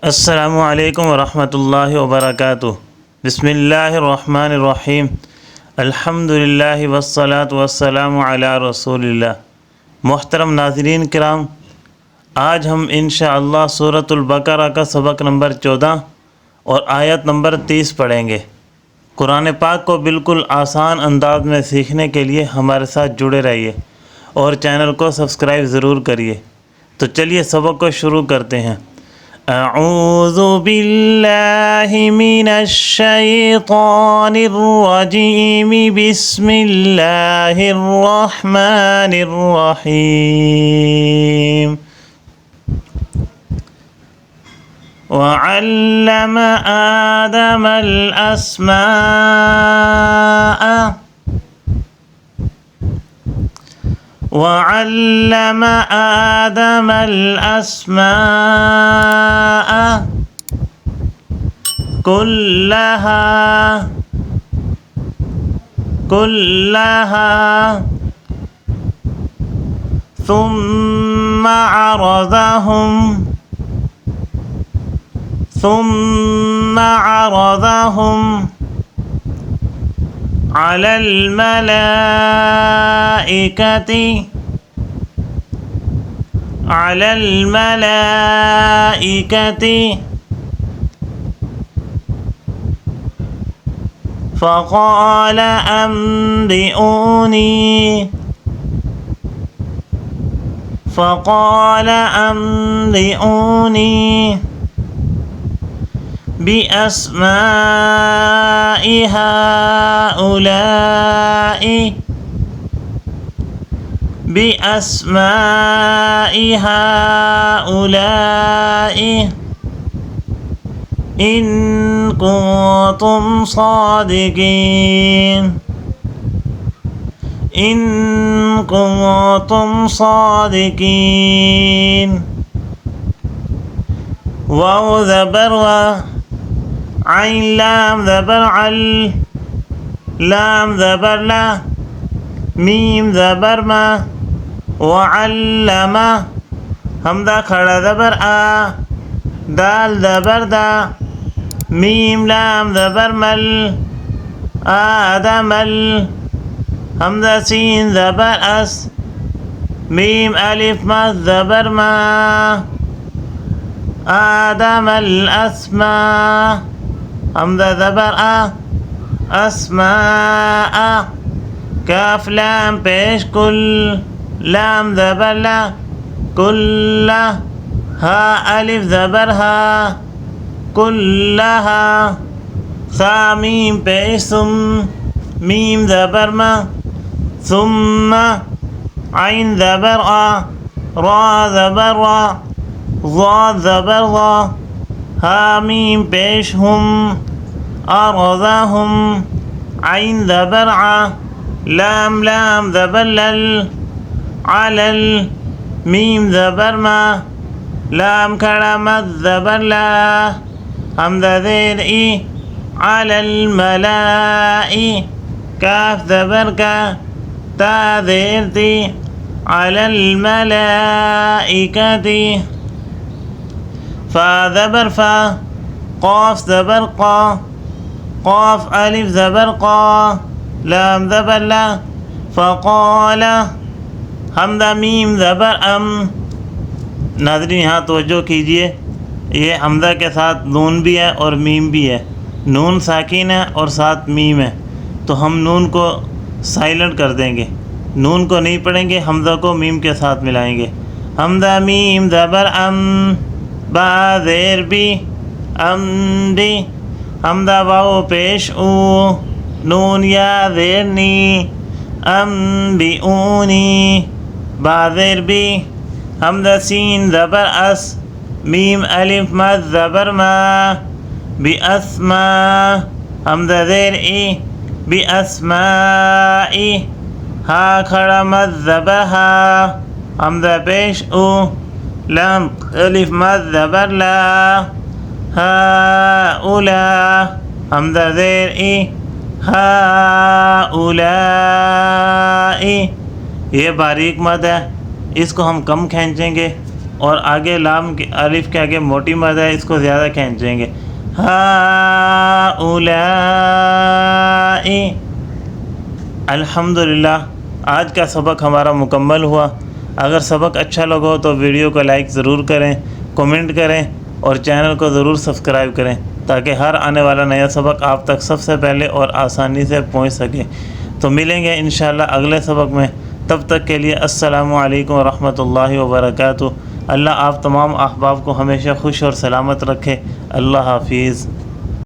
अस्सलामु अलैकुम वरहमतुल्लाहि वबरकातुहू। बिस्मिल्लाहिर्रहमानिर्रहीम। अल्हम्दुलिल्लाहि वस्सलातु वस्सलामु अला रसूलिल्लाह। मोहतरम नाज़रीन किराम, आज हम इंशाअल्लाह सूरतुल बकरा का सबक नंबर 14 और आयत नंबर 30 पढ़ेंगे। कुरान पाक को बिल्कुल आसान अंदाज में सीखने के लिए हमारे साथ जुड़े रहिए और चैनल को सब्सक्राइब ज़रूर करिए। तो चलिए सबक को शुरू करते हैं। अऊज़ु बिल्लाहि मिनश शैतानिर रजीम। बिस्मिल्लाहिर रहमानिर रहीम। वअल्लम आदमल अस्माअ वअल्लम आदमल अस्माअ कुल्लहा सुम्मा अरज़हुम अलल मलाइकति फ़क़ाल अंबिऊनी बिअस्माइ हाउलाइ इन कुन्तुम सादिकीन। वाव ज़बर व आइन लाम ज़बर अल, लाम ज़बर ला, मीम ज़बर मा, वअल्लमा हमदा खड़ा ज़बर आ, दाल ज़बर दा, मीम लाम ज़बर मल, आदमल हमदा सीन ज़बर अस, मीम अलिफ मा ज़बर मा, आदमल अस्मा हमदा ज़बर आ, अस्माअ काफ लाम पेश कुल, लाम ज़बर ला, कुल्ला हा अलिफ ज़बर हा, कुल्लहा सा मीम पेश सुम, मीम ज़बर मा, सुम्मा आइन ज़बर आ, रा ज़बर रा, ज़ा ज़बर ज़ा, हा मीम पेश हुम, अरज़हुम आइन ज़बर आ, लाम लाम ज़बर लल, अलल मीम ज़बर मा, लाम खड़ा मद ज़बर ला, हमज़ा ज़ेर ई, अलल मलाई काफ ज़बर का, ता ज़ेर ती, अलल मलाइकति फ़ा ज़बर फ़ा, क़ाफ ज़बर क़ा, क़ाफ अलिफ ज़बर क़ा, लाम ज़बर ला, फ़क़ाल हमदा मीम ज़बर अम। नाज़रीन यहाँ तवज्जो कीजिए, ये हमदा के साथ नून भी है और मीम भी है। नून साकिन है और साथ मीम है, तो हम नून को साइलेंट कर देंगे, नून को नहीं पढ़ेंगे, हमदा को मीम के साथ मिलाएंगे। हमदा मीम ज़बर अम, बा ज़ेर बी, अम बी, हमदा वाओ पेश ऊ, नून या ज़ेर नी, अम बी ऊनी, बा ज़ेर बी, हमदा सीन ज़बर अस, मीम अलिफ मद ज़बर मा, बी अस्मा हमदा ज़ेर ई, बी अस्माई, हा खड़ा मद ज़बर हा, हमदा पेश ऊ, लाम अलिफ मद ज़बर ला, हा उला हमदा ज़ेर ई, हा उलाई। ये बारीक मद है, इसको हम कम खींचेंगे और आगे लाम के अलिफ के आगे मोटी मद है, इसको ज़्यादा खींचेंगे। हाउलाई। अल्हम्दुलिल्लाह, आज का सबक हमारा मुकम्मल हुआ। अगर सबक अच्छा लगा तो वीडियो को लाइक ज़रूर करें, कमेंट करें और चैनल को ज़रूर सब्सक्राइब करें ताकि हर आने वाला नया सबक आप तक सबसे पहले और आसानी से पहुंच सके। तो मिलेंगे इंशाअल्लाह अगले सबक में। तब तक के लिए अस्सलामु अलैकुम रहमतुल्लाहि व बरकातुहू। अल्लाह आप तमाम अहबाब को हमेशा खुश और सलामत रखे। अल्लाह हाफिज़।